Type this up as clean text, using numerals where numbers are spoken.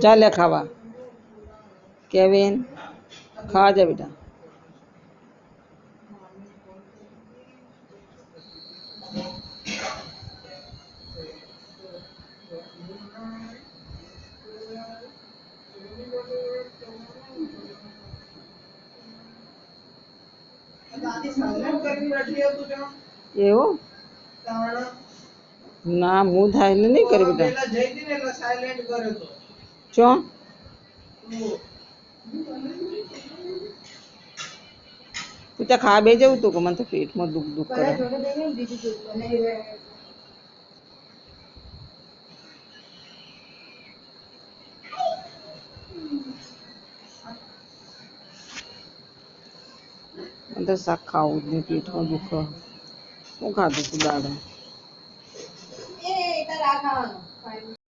જા લે ખાવા કેવિન ખાવા જા બેટા એવું ના હું થાય ને નહીં કરી બેટા ચો તું ત્યાં ખાવા બે જવું તું કે મને તો પેટમાં દુખ કરે મને તો શાક ખાવું જ નહીં પેટમાં દુખે હું ખાધું તું દાડે